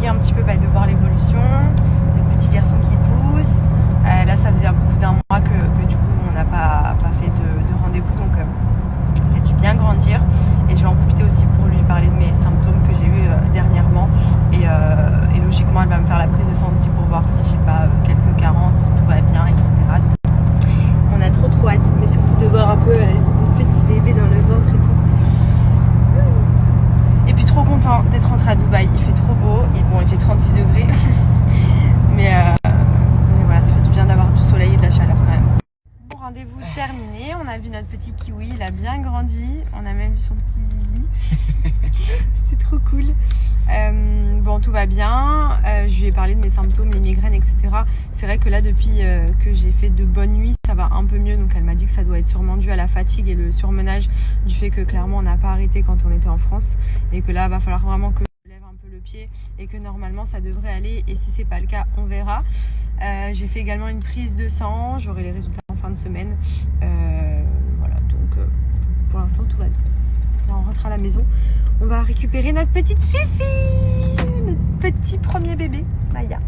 ravi un petit peu de voir l'évolution, notre petit garçon qui pousse. Là, ça faisait un peu plus d'un mois que du coup, on n'a pas fait de rendez-vous, donc il a dû bien grandir. Et je vais en profiter aussi pour lui parler de mes symptômes que j'ai eu dernièrement. Et logiquement, elle va me faire la prise de sang aussi pour voir si j'ai pas quelques carences, si tout va bien, etc. On a trop hâte, mais surtout de voir un peu mon petit bébé dans le ventre et tout. Et puis trop content d'être rentrée à Dubaï, il fait trop beau, et bon il fait 36 degrés, mais voilà, ça fait du bien d'avoir du soleil et de la chaleur quand même. Bon, rendez-vous terminé, on a vu notre petit kiwi, il a bien grandi, on a même vu son petit zizi, c'était trop cool. Bon, tout va bien, je lui ai parlé de mes symptômes, les migraines, etc. C'est vrai que là, depuis que j'ai fait de bonnes nuits, ça va un peu mieux. Donc elle m'a dit que ça doit être sûrement dû à la fatigue et le surmenage du fait que clairement on n'a pas arrêté quand on était en France. Et que là, il va falloir vraiment que je lève un peu le pied et que normalement ça devrait aller. Et si c'est pas le cas, on verra. J'ai fait également une prise de sang, j'aurai les résultats en fin de semaine. Voilà, donc pour l'instant tout va bien. Là, on rentre à la maison. On va récupérer notre petite Fifi, notre petit premier bébé, Maya.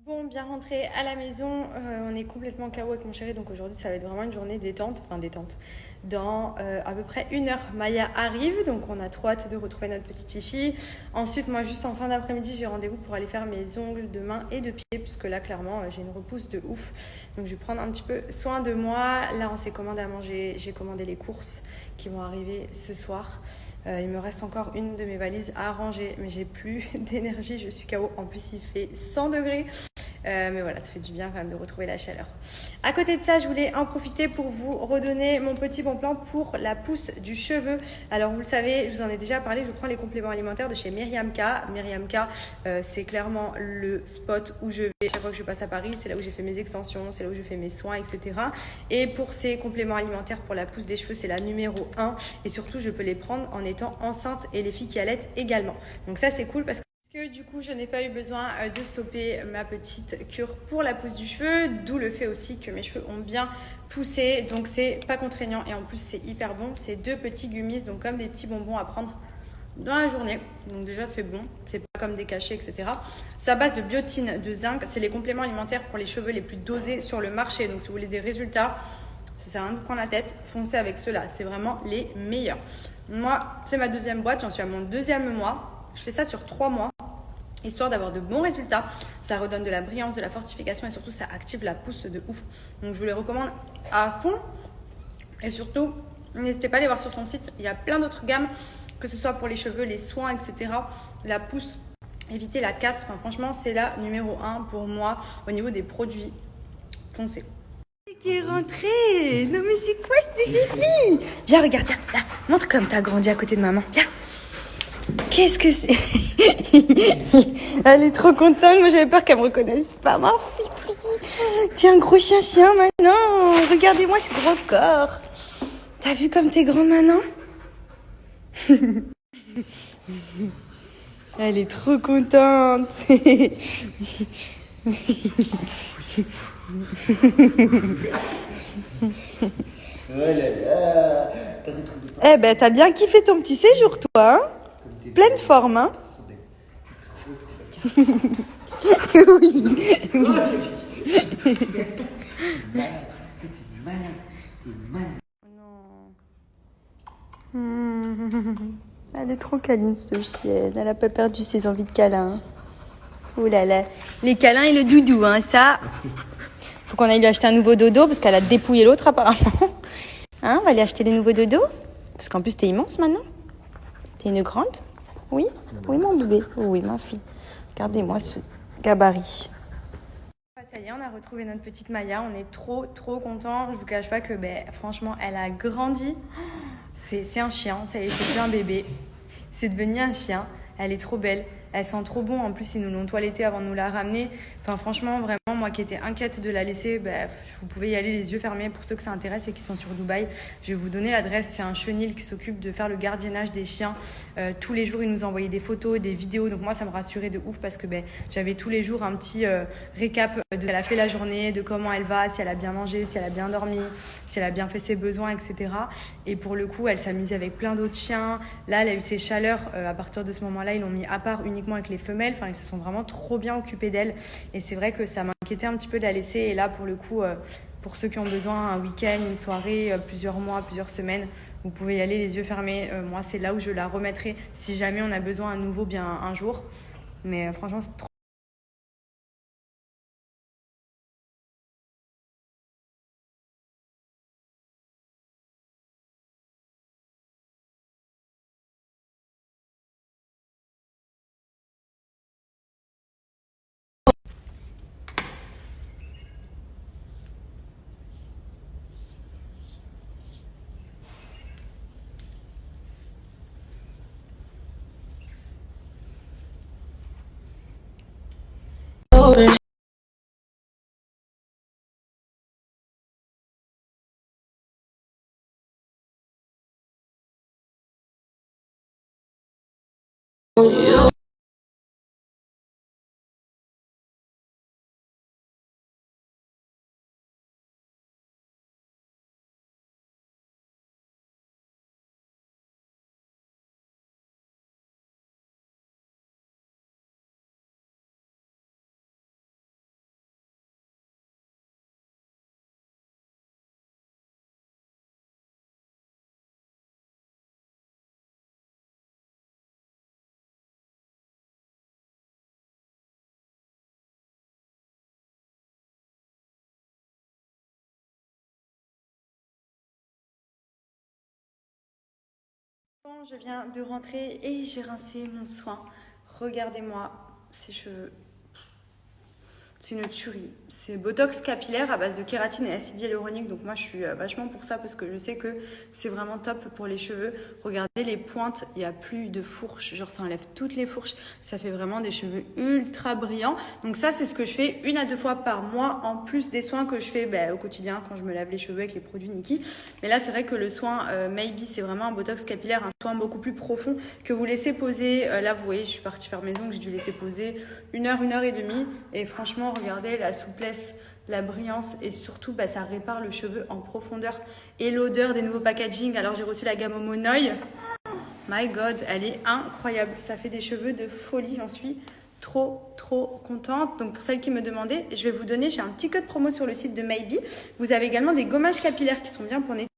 Bon, bien rentré à la maison, on est complètement KO avec mon chéri, donc aujourd'hui ça va être vraiment une journée détente, Dans à peu près 1 heure, Maya arrive, donc on a trop hâte de retrouver notre petite Fifi. Ensuite, moi juste en fin d'après-midi, j'ai rendez-vous pour aller faire mes ongles de main et de pied, puisque là clairement j'ai une repousse de ouf. Donc je vais prendre un petit peu soin de moi. Là on s'est commandé à manger, j'ai commandé les courses qui vont arriver ce soir. Il me reste encore une de mes valises à ranger, mais j'ai plus d'énergie, je suis KO. En plus, il fait 100 degrés. Mais voilà, ça fait du bien quand même de retrouver la chaleur. À côté de ça, je voulais en profiter pour vous redonner mon petit bon plan pour la pousse du cheveu. Alors vous le savez, je vous en ai déjà parlé, je prends les compléments alimentaires de chez Myriam K. Myriam K, c'est clairement le spot où je vais chaque fois que je passe à Paris. C'est là où j'ai fait mes extensions, c'est là où je fais mes soins, etc. Et pour ces compléments alimentaires pour la pousse des cheveux, c'est la numéro 1. Et surtout, je peux les prendre en étant enceinte et les filles qui allaitent également. Donc ça, c'est cool parce que du coup je n'ai pas eu besoin de stopper ma petite cure pour la pousse du cheveu, d'où le fait aussi que mes cheveux ont bien poussé, donc c'est pas contraignant et en plus c'est hyper bon. C'est 2 petits gummies, donc comme des petits bonbons à prendre dans la journée, donc déjà c'est bon, c'est pas comme des cachets, etc. C'est à base de biotine, de zinc, c'est les compléments alimentaires pour les cheveux les plus dosés sur le marché, donc si vous voulez des résultats, ça sert à rien de vous prendre la tête, foncez avec ceux-là, c'est vraiment les meilleurs. Moi c'est ma 2e boîte, j'en suis à mon 2e mois, je fais ça sur 3 mois. Histoire d'avoir de bons résultats, ça redonne de la brillance, de la fortification et surtout ça active la pousse de ouf. Donc je vous les recommande à fond et surtout n'hésitez pas à aller voir sur son site, il y a plein d'autres gammes, que ce soit pour les cheveux, les soins, etc. La pousse, éviter la casse, enfin, franchement c'est la numéro 1 pour moi au niveau des produits. Foncez. Qui est rentré. Non mais c'est quoi cette Fifi? Viens regarde, viens, là, montre comme t'as grandi à côté de maman, viens. Qu'est-ce que c'est? Elle est trop contente. Moi, j'avais peur qu'elle me reconnaisse pas. Ma Fifi. T'es un gros chien maintenant. Regardez-moi ce gros corps. T'as vu comme t'es grande maintenant? Elle est trop contente. Eh ben, t'as bien kiffé ton petit séjour, toi, hein? Pleine forme, hein? Oui. Elle est trop câline, cette chienne. Elle a pas perdu ses envies de câlin. Ouh là là. Les câlins et le doudou, hein, ça. Faut qu'on aille lui acheter un nouveau dodo parce qu'elle a dépouillé l'autre apparemment. Hein, on va lui acheter des nouveaux dodos. Parce qu'en plus, t'es immense maintenant. T'es une grande? Oui? Oui, mon bébé. Oui, ma fille. Regardez-moi ce gabarit. Ça y est, on a retrouvé notre petite Maya. On est trop contents. Je vous cache pas que, franchement, elle a grandi. C'est un chien. C'est plus un bébé. C'est devenu un chien. Elle est trop belle. elle sent trop bon. En plus, ils nous l'ont toilettée avant de nous la ramener. Enfin, franchement, vraiment, moi qui étais inquiète de la laisser, vous pouvez y aller les yeux fermés. Pour ceux que ça intéresse et qui sont sur Dubaï, je vais vous donner l'adresse. C'est un chenil qui s'occupe de faire le gardiennage des chiens. Tous les jours, il nous envoyait des photos, des vidéos. Donc moi, ça me rassurait de ouf parce que j'avais tous les jours un petit récap de ce qu'elle a fait la journée, de comment elle va, si elle a bien mangé, si elle a bien dormi, si elle a bien fait ses besoins, etc. Et pour le coup, elle s'amusait avec plein d'autres chiens. Là, elle a eu ses chaleurs. À partir de ce moment-là, ils l'ont mis à part uniquement avec les femelles. Enfin, ils se sont vraiment trop bien occupés d'elle. Et c'est vrai que ça m'inquiétait un petit peu de la laisser. Et là, pour le coup, pour ceux qui ont besoin, un week-end, une soirée, plusieurs mois, plusieurs semaines, vous pouvez y aller les yeux fermés. Moi, c'est là où je la remettrai si jamais on a besoin à nouveau bien un jour. Mais franchement, c'est trop. Bon, je viens de rentrer et j'ai rincé mon soin. Regardez-moi ces cheveux. C'est une tuerie. C'est Botox capillaire à base de kératine et acide hyaluronique. Donc moi, je suis vachement pour ça parce que je sais que c'est vraiment top pour les cheveux. Regardez les pointes, il n'y a plus de fourches. Genre, ça enlève toutes les fourches. Ça fait vraiment des cheveux ultra brillants. Donc ça, c'est ce que je fais 1 à 2 fois par mois en plus des soins que je fais au quotidien quand je me lave les cheveux avec les produits Nikki. Mais là, c'est vrai que le soin Maybe, c'est vraiment un Botox capillaire, un soin beaucoup plus profond que vous laissez poser. Là, vous voyez, je suis partie faire mes ongles, j'ai dû laisser poser 1 heure et demie. Et franchement, regardez la souplesse, la brillance et surtout ça répare le cheveu en profondeur. Et l'odeur des nouveaux packaging. Alors j'ai reçu la gamme Monoï. My God, elle est incroyable. Ça fait des cheveux de folie, j'en suis trop contente. Donc pour celles qui me demandaient, je vais vous donner, j'ai un petit code promo sur le site de Maybe. Vous avez également des gommages capillaires qui sont bien pour nettoyer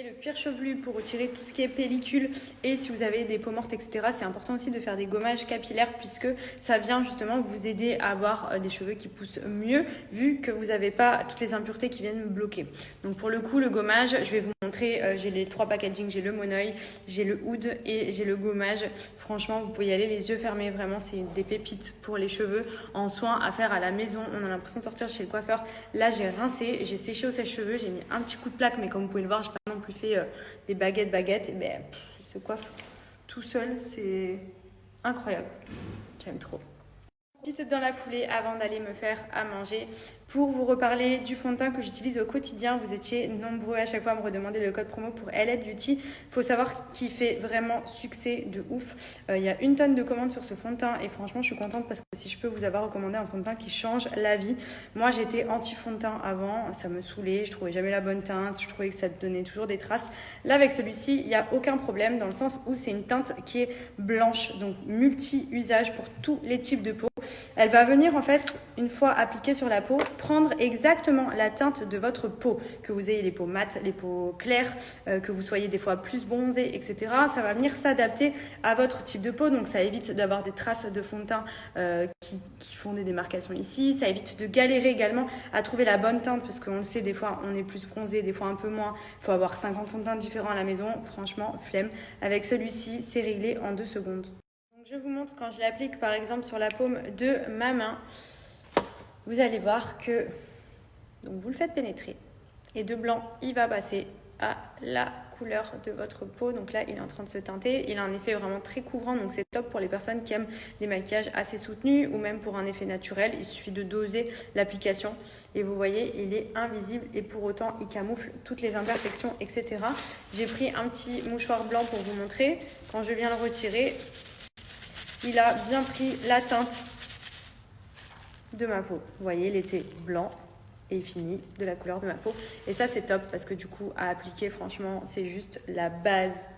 le cuir chevelu, pour retirer tout ce qui est pellicule, et si vous avez des peaux mortes, etc. C'est important aussi de faire des gommages capillaires puisque ça vient justement vous aider à avoir des cheveux qui poussent mieux vu que vous n'avez pas toutes les impuretés qui viennent bloquer. Donc pour le coup, le gommage, je vais vous montrer, j'ai les 3 packaging, j'ai le Monoï, j'ai le Oud et j'ai le gommage. Franchement, vous pouvez y aller les yeux fermés, vraiment c'est des pépites pour les cheveux en soins à faire à la maison. On a l'impression de sortir chez le coiffeur. Là, j'ai rincé, j'ai séché au sèche-cheveux, j'ai mis un petit coup de plaque, mais comme vous pouvez le voir, j'ai pas non plus fait des baguettes, et il se coiffe tout seul, c'est incroyable, j'aime trop. Vite dans la foulée avant d'aller me faire à manger pour vous reparler du fond de teint que j'utilise au quotidien. Vous étiez nombreux à chaque fois à me redemander le code promo pour LA Beauty. Il faut savoir qu'il fait vraiment succès de ouf. Il y a 1 tonne de commandes sur ce fond de teint et franchement je suis contente parce que si je peux vous avoir recommandé un fond de teint qui change la vie. Moi j'étais anti fond de teint avant, ça me saoulait, je trouvais jamais la bonne teinte, je trouvais que ça donnait toujours des traces. Là avec celui-ci il n'y a aucun problème dans le sens où c'est une teinte qui est blanche, donc multi-usage pour tous les types de peau. Elle va venir en fait, une fois appliquée sur la peau, prendre exactement la teinte de votre peau. Que vous ayez les peaux mates, les peaux claires, que vous soyez des fois plus bronzé, etc. Ça va venir s'adapter à votre type de peau. Donc ça évite d'avoir des traces de fond de teint qui font des démarcations ici. Ça évite de galérer également à trouver la bonne teinte parce qu'on le sait, des fois on est plus bronzé, des fois un peu moins. Il faut avoir 50 fonds de teint différents à la maison. Franchement, flemme. Avec celui-ci, c'est réglé en 2 secondes. Je vous montre quand je l'applique par exemple sur la paume de ma main. Vous allez voir que donc vous le faites pénétrer et de blanc il va passer à la couleur de votre peau. Donc là, il est en train de se teinter. Il a un effet vraiment très couvrant, donc c'est top pour les personnes qui aiment des maquillages assez soutenus ou même pour un effet naturel. Il suffit de doser l'application et vous voyez, il est invisible et pour autant, il camoufle toutes les imperfections, etc. J'ai pris un petit mouchoir blanc pour vous montrer. Quand je viens le retirer, il a bien pris la teinte de ma peau. Vous voyez, il était blanc et fini de la couleur de ma peau. Et ça, c'est top parce que du coup, à appliquer, franchement, c'est juste la base